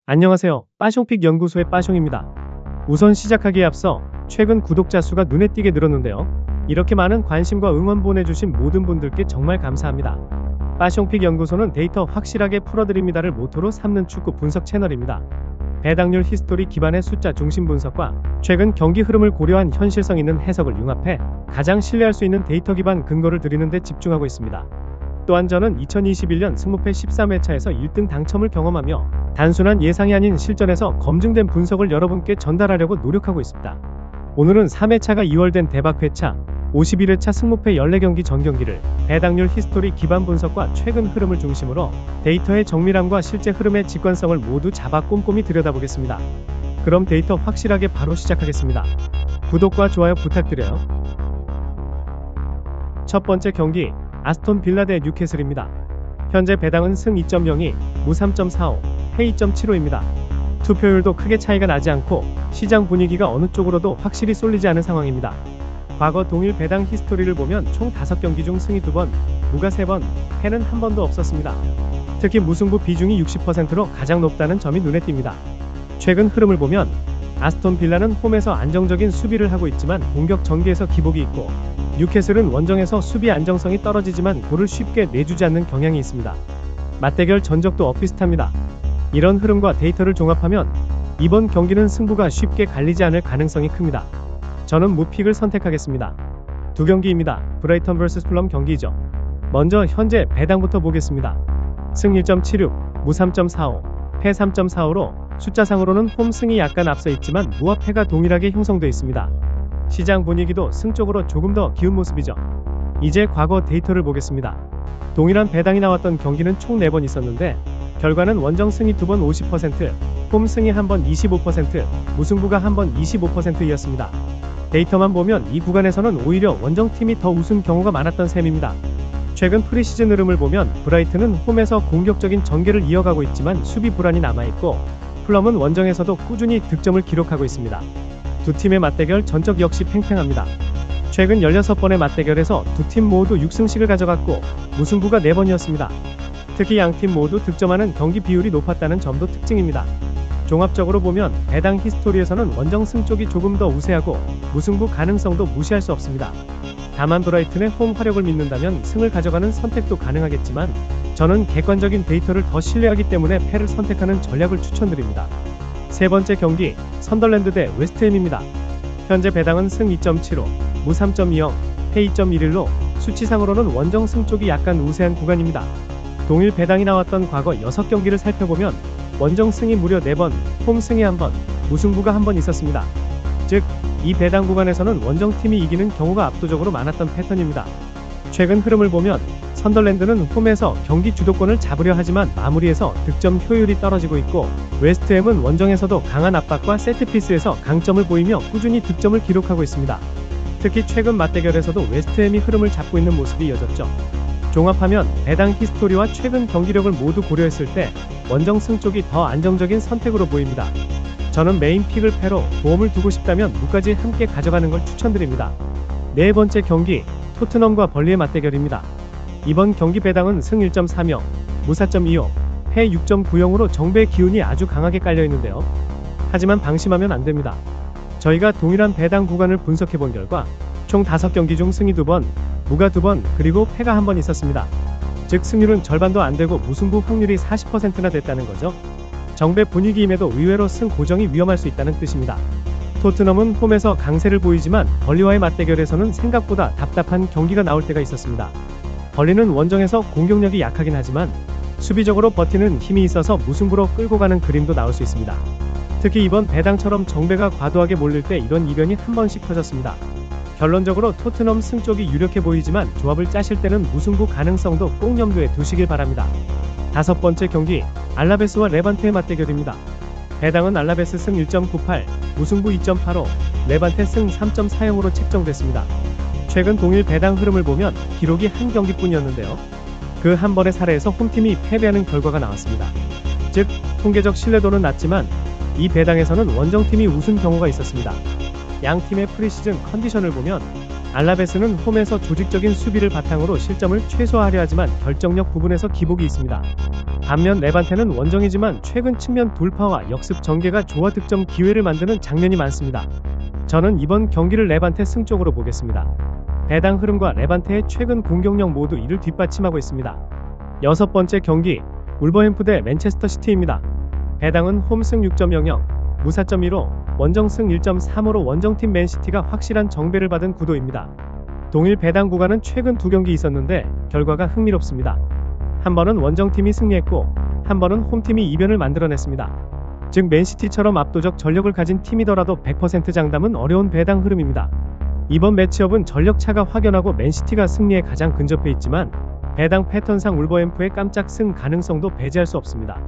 안녕하세요. 빠숑픽 연구소의 빠숑입니다. 우선 시작하기에 앞서 최근 구독자 수가 눈에 띄게 늘었는데요. 이렇게 많은 관심과 응원 보내주신 모든 분들께 정말 감사합니다. 빠숑픽 연구소는 데이터 확실하게 풀어드립니다를 모토로 삼는 축구 분석 채널입니다. 배당률 히스토리 기반의 숫자 중심 분석과 최근 경기 흐름을 고려한 현실성 있는 해석을 융합해 가장 신뢰할 수 있는 데이터 기반 근거를 드리는 데 집중하고 있습니다. 또한 저는 2021년 승무패 13회차에서 1등 당첨을 경험하며 단순한 예상이 아닌 실전에서 검증된 분석을 여러분께 전달하려고 노력하고 있습니다. 오늘은 3회차가 2월된 대박회차 51회차 승무패 14경기 전 경기를 배당률 히스토리 기반 분석과 최근 흐름을 중심으로 데이터의 정밀함과 실제 흐름의 직관성을 모두 잡아 꼼꼼히 들여다보겠습니다. 그럼 데이터 확실하게 바로 시작하겠습니다. 구독과 좋아요 부탁드려요. 첫 번째 경기 아스톤 빌라 대 뉴캐슬입니다. 현재 배당은 승 2.02, 무 3.45, 패 2.75입니다. 투표율도 크게 차이가 나지 않고 시장 분위기가 어느 쪽으로도 확실히 쏠리지 않은 상황입니다. 과거 동일 배당 히스토리를 보면 총 5경기 중 승이 2번, 무가 3번, 패는 한 번도 없었습니다. 특히 무승부 비중이 60%로 가장 높다는 점이 눈에 띕니다. 최근 흐름을 보면 아스톤 빌라는 홈에서 안정적인 수비를 하고 있지만 공격 전개에서 기복이 있고 뉴캐슬은 원정에서 수비 안정성이 떨어지지만 골을 쉽게 내주지 않는 경향이 있습니다. 맞대결 전적도 엇비슷합니다. 이런 흐름과 데이터를 종합하면 이번 경기는 승부가 쉽게 갈리지 않을 가능성이 큽니다. 저는 무픽을 선택하겠습니다. 두 경기입니다. 브라이턴 vs 풀럼 경기이죠. 먼저 현재 배당부터 보겠습니다. 승 1.76, 무 3.45, 패 3.45로 숫자상으로는 홈 승이 약간 앞서 있지만 무와 패가 동일하게 형성되어 있습니다. 시장 분위기도 승 쪽으로 조금 더 기운 모습이죠. 이제 과거 데이터를 보겠습니다. 동일한 배당이 나왔던 경기는 총 4번 있었는데 결과는 원정 승이 2번 50%, 홈 승이 1번 25%, 무승부가 1번 25%였습니다. 데이터만 보면 이 구간에서는 오히려 원정팀이 더 우승 경우가 많았던 셈입니다. 최근 프리시즌 흐름을 보면 브라이튼은 홈에서 공격적인 전개를 이어가고 있지만 수비 불안이 남아있고 풀럼은 원정에서도 꾸준히 득점을 기록하고 있습니다. 두 팀의 맞대결 전적 역시 팽팽합니다. 최근 16번의 맞대결에서 두 팀 모두 6승씩을 가져갔고 무승부가 4번이었습니다. 특히 양팀 모두 득점하는 경기 비율이 높았다는 점도 특징입니다. 종합적으로 보면 배당 히스토리에서는 원정 승 쪽이 조금 더 우세하고 무승부 가능성도 무시할 수 없습니다. 다만 브라이튼의 홈 화력을 믿는다면 승을 가져가는 선택도 가능하겠지만 저는 객관적인 데이터를 더 신뢰하기 때문에 패를 선택하는 전략을 추천드립니다. 세 번째 경기 선덜랜드 대 웨스트햄입니다. 현재 배당은 승 2.75, 무 3.20, 패 2.11로 수치상으로는 원정 승 쪽이 약간 우세한 구간입니다. 동일 배당이 나왔던 과거 6경기를 살펴보면 원정 승이 무려 4번, 홈 승이 1번, 무승부가 1번 있었습니다. 즉, 이 배당 구간에서는 원정팀이 이기는 경우가 압도적으로 많았던 패턴입니다. 최근 흐름을 보면 선덜랜드는 홈에서 경기 주도권을 잡으려 하지만 마무리에서 득점 효율이 떨어지고 있고 웨스트햄은 원정에서도 강한 압박과 세트피스에서 강점을 보이며 꾸준히 득점을 기록하고 있습니다. 특히 최근 맞대결에서도 웨스트햄이 흐름을 잡고 있는 모습이 이어졌죠. 종합하면 배당 히스토리와 최근 경기력을 모두 고려했을 때 원정 승 쪽이 더 안정적인 선택으로 보입니다. 저는 메인 픽을 패로 보험을 두고 싶다면 무까지 함께 가져가는 걸 추천드립니다. 네 번째 경기 토트넘과 벌리의 맞대결입니다. 이번 경기 배당은 승 1.30, 무 4.25, 패 6.90으로 정배의 기운이 아주 강하게 깔려있는데요. 하지만 방심하면 안됩니다. 저희가 동일한 배당 구간을 분석해본 결과 총 5경기 중 승이 2번, 무가 2번, 그리고 패가 1번 있었습니다. 즉 승률은 절반도 안되고 무승부 확률이 40%나 됐다는 거죠. 정배 분위기임에도 의외로 승 고정이 위험할 수 있다는 뜻입니다. 토트넘은 홈에서 강세를 보이지만 벌리와의 맞대결에서는 생각보다 답답한 경기가 나올 때가 있었습니다. 벌리는 원정에서 공격력이 약하긴 하지만 수비적으로 버티는 힘이 있어서 무승부로 끌고 가는 그림도 나올 수 있습니다. 특히 이번 배당처럼 정배가 과도하게 몰릴 때 이런 이변이 한 번씩 터졌습니다. 결론적으로 토트넘 승 쪽이 유력해 보이지만 조합을 짜실 때는 무승부 가능성도 꼭 염두에 두시길 바랍니다. 다섯 번째 경기 알라베스와 레반테의 맞대결입니다. 배당은 알라베스 승 1.98, 무승부 2.85, 레반테 승 3.40으로 책정됐습니다. 최근 동일 배당 흐름을 보면 기록이 한 경기뿐이었는데요. 그 한 번의 사례에서 홈팀이 패배하는 결과가 나왔습니다. 즉 통계적 신뢰도는 낮지만 이 배당에서는 원정팀이 우승 경우가 있었습니다. 양 팀의 프리시즌 컨디션을 보면 알라베스는 홈에서 조직적인 수비를 바탕으로 실점을 최소화하려 하지만 결정력 부분에서 기복이 있습니다. 반면 레반테는 원정이지만 최근 측면 돌파와 역습 전개가 좋아 득점 기회를 만드는 장면이 많습니다. 저는 이번 경기를 레반테 승 쪽으로 보겠습니다. 배당 흐름과 레반테의 최근 공격력 모두 이를 뒷받침하고 있습니다. 여섯 번째 경기, 울버햄프 대 맨체스터 시티입니다. 배당은 홈승 6.00, 무사점 1호, 원정승 1.35로 원정팀 맨시티가 확실한 정배를 받은 구도입니다. 동일 배당 구간은 최근 두 경기 있었는데 결과가 흥미롭습니다. 한 번은 원정팀이 승리했고 한 번은 홈팀이 이변을 만들어냈습니다. 즉 맨시티처럼 압도적 전력을 가진 팀이더라도 100% 장담은 어려운 배당 흐름입니다. 이번 매치업은 전력차가 확연하고 맨시티가 승리에 가장 근접해 있지만 배당 패턴상 울버햄프의 깜짝 승 가능성도 배제할 수 없습니다.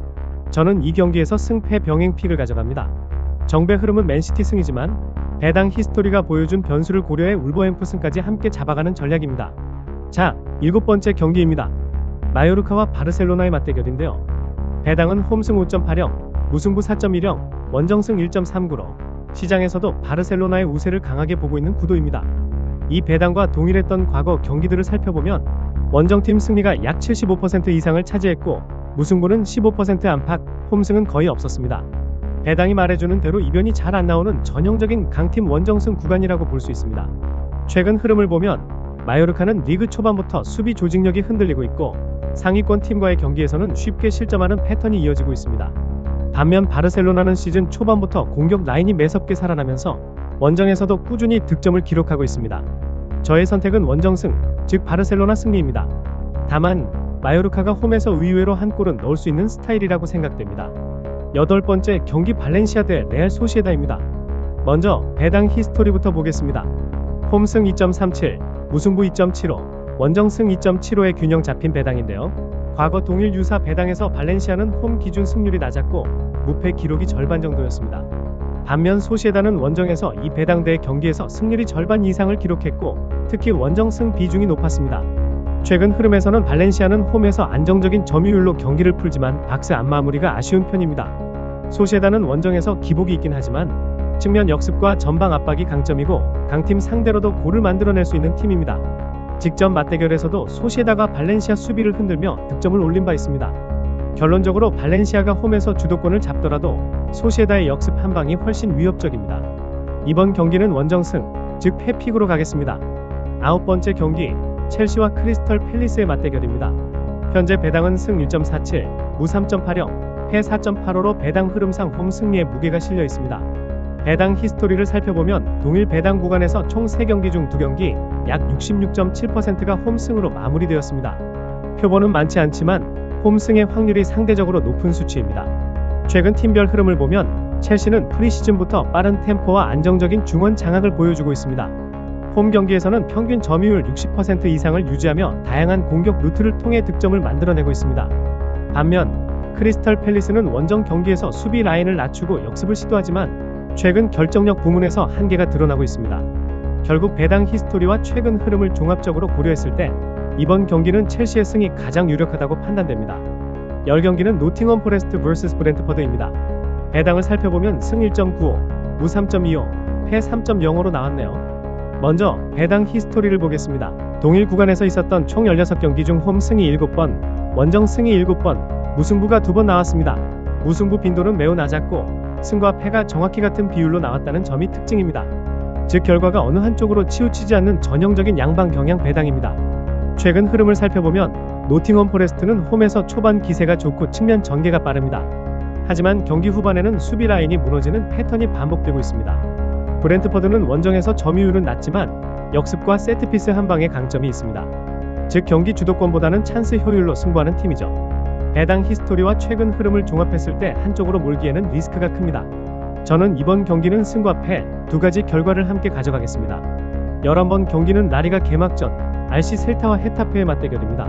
저는 이 경기에서 승패 병행 픽을 가져갑니다. 정배 흐름은 맨시티 승이지만 배당 히스토리가 보여준 변수를 고려해 울버햄프 승까지 함께 잡아가는 전략입니다. 자, 일곱 번째 경기입니다. 마요르카와 바르셀로나의 맞대결인데요. 배당은 홈승 5.80, 무승부 4.10, 원정승 1.39로 시장에서도 바르셀로나의 우세를 강하게 보고 있는 구도입니다. 이 배당과 동일했던 과거 경기들을 살펴보면 원정팀 승리가 약 75% 이상을 차지했고 무승부는 15% 안팎, 홈승은 거의 없었습니다. 배당이 말해주는 대로 이변이 잘 안 나오는 전형적인 강팀 원정승 구간이라고 볼 수 있습니다. 최근 흐름을 보면 마요르카는 리그 초반부터 수비 조직력이 흔들리고 있고 상위권 팀과의 경기에서는 쉽게 실점하는 패턴이 이어지고 있습니다. 반면 바르셀로나는 시즌 초반부터 공격 라인이 매섭게 살아나면서 원정에서도 꾸준히 득점을 기록하고 있습니다. 저의 선택은 원정승, 즉 바르셀로나 승리입니다. 다만 마요르카가 홈에서 의외로 한 골은 넣을 수 있는 스타일이라고 생각됩니다. 여덟 번째 경기 발렌시아 대 레알 소시에다입니다. 먼저 배당 히스토리부터 보겠습니다. 홈승 2.37, 무승부 2.75, 원정승 2.75의 균형 잡힌 배당인데요. 과거 동일 유사 배당에서 발렌시아는 홈 기준 승률이 낮았고 무패 기록이 절반 정도였습니다. 반면 소시에다는 원정에서 이 배당대의 경기에서 승률이 절반 이상을 기록했고 특히 원정승 비중이 높았습니다. 최근 흐름에서는 발렌시아는 홈에서 안정적인 점유율로 경기를 풀지만 박스 안 마무리가 아쉬운 편입니다. 소시에다는 원정에서 기복이 있긴 하지만 측면 역습과 전방 압박이 강점이고 강팀 상대로도 골을 만들어낼 수 있는 팀입니다. 직전 맞대결에서도 소시에다가 발렌시아 수비를 흔들며 득점을 올린 바 있습니다. 결론적으로 발렌시아가 홈에서 주도권을 잡더라도 소시에다의 역습 한 방이 훨씬 위협적입니다. 이번 경기는 원정승, 즉 패픽으로 가겠습니다. 아홉 번째 경기, 첼시와 크리스털 팰리스의 맞대결입니다. 현재 배당은 승 1.47, 무 3.80, 패 4.85로 배당 흐름상 홈 승리에 무게가 실려 있습니다. 배당 히스토리를 살펴보면 동일 배당 구간에서 총 3경기 중 2경기 약 66.7%가 홈승으로 마무리되었습니다. 표본은 많지 않지만 홈승의 확률이 상대적으로 높은 수치입니다. 최근 팀별 흐름을 보면 첼시는 프리시즌부터 빠른 템포와 안정적인 중원 장악을 보여주고 있습니다. 홈 경기에서는 평균 점유율 60% 이상을 유지하며 다양한 공격 루트를 통해 득점을 만들어내고 있습니다. 반면 크리스털 팰리스는 원정 경기에서 수비 라인을 낮추고 역습을 시도하지만 최근 결정력 부문에서 한계가 드러나고 있습니다. 결국 배당 히스토리와 최근 흐름을 종합적으로 고려했을 때 이번 경기는 첼시의 승이 가장 유력하다고 판단됩니다. 10경기는 노팅엄 포레스트 vs 브렌트퍼드입니다. 배당을 살펴보면 승 1.95, 무 3.25, 패 3.05로 나왔네요. 먼저 배당 히스토리를 보겠습니다. 동일 구간에서 있었던 총 16경기 중 홈 승이 7번, 원정 승이 7번, 무승부가 2번 나왔습니다. 무승부 빈도는 매우 낮았고 승과 패가 정확히 같은 비율로 나왔다는 점이 특징입니다. 즉 결과가 어느 한쪽으로 치우치지 않는 전형적인 양방 경향 배당입니다. 최근 흐름을 살펴보면 노팅엄 포레스트는 홈에서 초반 기세가 좋고 측면 전개가 빠릅니다. 하지만 경기 후반에는 수비 라인이 무너지는 패턴이 반복되고 있습니다. 브렌트퍼드는 원정에서 점유율은 낮지만 역습과 세트피스 한 방에 강점이 있습니다. 즉 경기 주도권보다는 찬스 효율로 승부하는 팀이죠. 배당 히스토리와 최근 흐름을 종합했을 때 한쪽으로 몰기에는 리스크가 큽니다. 저는 이번 경기는 승과 패 두 가지 결과를 함께 가져가겠습니다. 11번 경기는 라리가 개막전 RC 셀타와 헤타페의 맞대결입니다.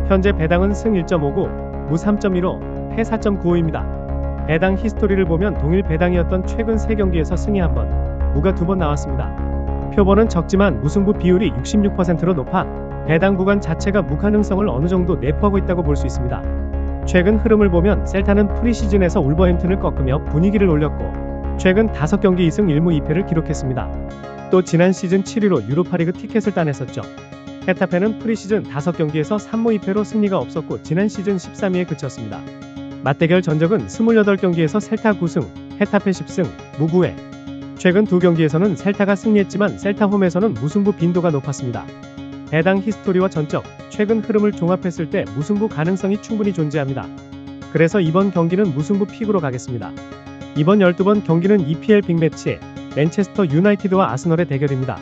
현재 배당은 승 1.59, 무 3.15, 패 4.95입니다. 배당 히스토리를 보면 동일 배당이었던 최근 3경기에서 승이 1번, 무가 2번 나왔습니다. 표본은 적지만 무승부 비율이 66%로 높아 배당 구간 자체가 무가능성을 어느 정도 내포하고 있다고 볼 수 있습니다. 최근 흐름을 보면 셀타는 프리시즌에서 울버햄튼을 꺾으며 분위기를 올렸고 최근 5경기 2승 1무 2패를 기록했습니다. 또 지난 시즌 7위로 유로파리그 티켓을 따냈었죠. 헤타페는 프리시즌 5경기에서 3무 2패로 승리가 없었고 지난 시즌 13위에 그쳤습니다. 맞대결 전적은 28경기에서 셀타 9승, 헤타페 10승, 무구회. 최근 두 경기에서는 셀타가 승리했지만 셀타 홈에서는 무승부 빈도가 높았습니다. 배당 히스토리와 전적, 최근 흐름을 종합했을 때 무승부 가능성이 충분히 존재합니다. 그래서 이번 경기는 무승부 픽으로 가겠습니다. 이번 12번 경기는 EPL 빅매치, 맨체스터 유나이티드와 아스널의 대결입니다.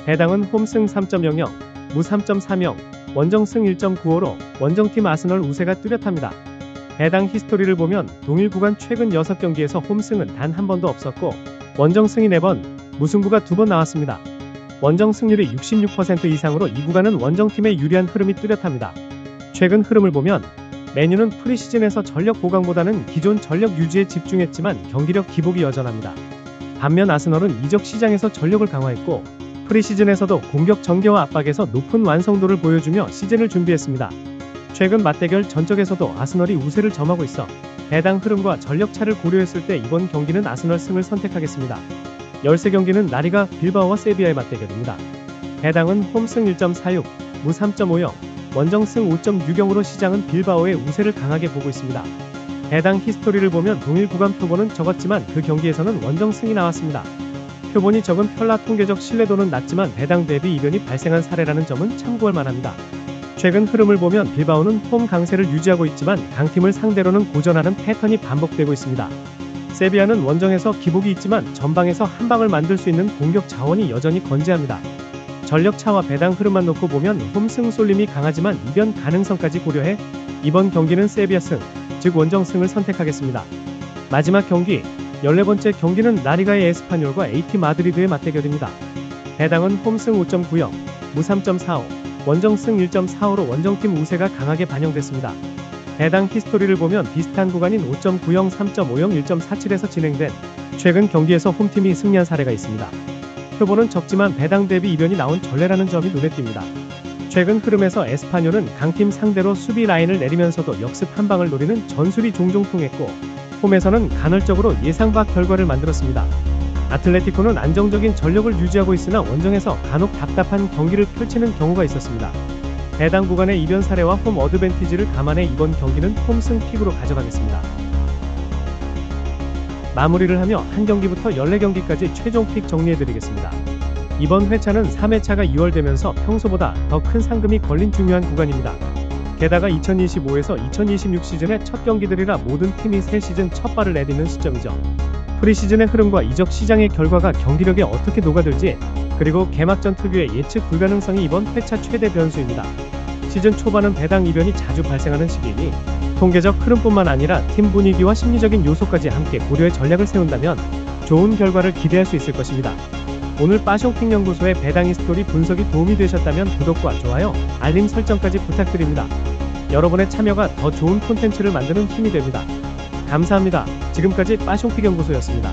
배당은 홈승 3.00, 무 3.30, 원정승 1.95로 원정팀 아스널 우세가 뚜렷합니다. 배당 히스토리를 보면 동일 구간 최근 6경기에서 홈승은 단 한 번도 없었고 원정승이 4번, 무승부가 2번 나왔습니다. 원정 승률이 66% 이상으로 이 구간은 원정팀의 유리한 흐름이 뚜렷합니다. 최근 흐름을 보면 맨유는 프리시즌에서 전력 보강보다는 기존 전력 유지에 집중했지만 경기력 기복이 여전합니다. 반면 아스널은 이적 시장에서 전력을 강화했고 프리시즌에서도 공격 전개와 압박에서 높은 완성도를 보여주며 시즌을 준비했습니다. 최근 맞대결 전적에서도 아스널이 우세를 점하고 있어 배당 흐름과 전력 차를 고려했을 때 이번 경기는 아스널 승을 선택하겠습니다. 13경기는 라리가 빌바오와 세비야의 맞대결입니다. 배당은 홈승 1.46, 무 3.50, 원정승 5.60으로 시장은 빌바오의 우세를 강하게 보고 있습니다. 배당 히스토리를 보면 동일 구간 표본은 적었지만 그 경기에서는 원정승이 나왔습니다. 표본이 적은 펼라 통계적 신뢰도는 낮지만 배당 대비 이변이 발생한 사례라는 점은 참고할 만합니다. 최근 흐름을 보면 빌바오는 홈 강세를 유지하고 있지만 강팀을 상대로는 고전하는 패턴이 반복되고 있습니다. 세비야는 원정에서 기복이 있지만 전방에서 한 방을 만들 수 있는 공격 자원이 여전히 건재합니다. 전력 차와 배당 흐름만 놓고 보면 홈승 쏠림이 강하지만 이변 가능성까지 고려해 이번 경기는 세비야 승, 즉 원정승을 선택하겠습니다. 마지막 경기, 14번째 경기는 라리가의 에스파뇰과 AT 마드리드의 맞대결입니다. 배당은 홈승 5.90, 무 3.45, 원정승 1.45로 원정팀 우세가 강하게 반영됐습니다. 배당 히스토리를 보면 비슷한 구간인 5.90, 3.50, 1.47에서 진행된 최근 경기에서 홈팀이 승리한 사례가 있습니다. 표본은 적지만 배당 대비 이변이 나온 전례라는 점이 눈에 띕니다. 최근 흐름에서 에스파뇰은 강팀 상대로 수비 라인을 내리면서도 역습 한 방을 노리는 전술이 종종 통했고 홈에서는 간헐적으로 예상 밖 결과를 만들었습니다. 아틀레티코는 안정적인 전력을 유지하고 있으나 원정에서 간혹 답답한 경기를 펼치는 경우가 있었습니다. 배당 구간의 이변 사례와 홈 어드밴티지를 감안해 이번 경기는 홈승 픽으로 가져가겠습니다. 마무리를 하며 한 경기부터 14경기까지 최종 픽 정리해드리겠습니다. 이번 회차는 3회차가 2월 되면서 평소보다 더 큰 상금이 걸린 중요한 구간입니다. 게다가 2025에서 2026 시즌의 첫 경기들이라 모든 팀이 새 시즌 첫 발을 내딛는 시점이죠. 프리시즌의 흐름과 이적 시장의 결과가 경기력에 어떻게 녹아들지, 그리고 개막전 특유의 예측 불가능성이 이번 회차 최대 변수입니다. 시즌 초반은 배당 이변이 자주 발생하는 시기이니 통계적 흐름뿐만 아니라 팀 분위기와 심리적인 요소까지 함께 고려해 전략을 세운다면 좋은 결과를 기대할 수 있을 것입니다. 오늘 빠숑픽 연구소의 배당 히스토리 분석이 도움이 되셨다면 구독과 좋아요, 알림 설정까지 부탁드립니다. 여러분의 참여가 더 좋은 콘텐츠를 만드는 힘이 됩니다. 감사합니다. 지금까지 빠숑픽 연구소였습니다.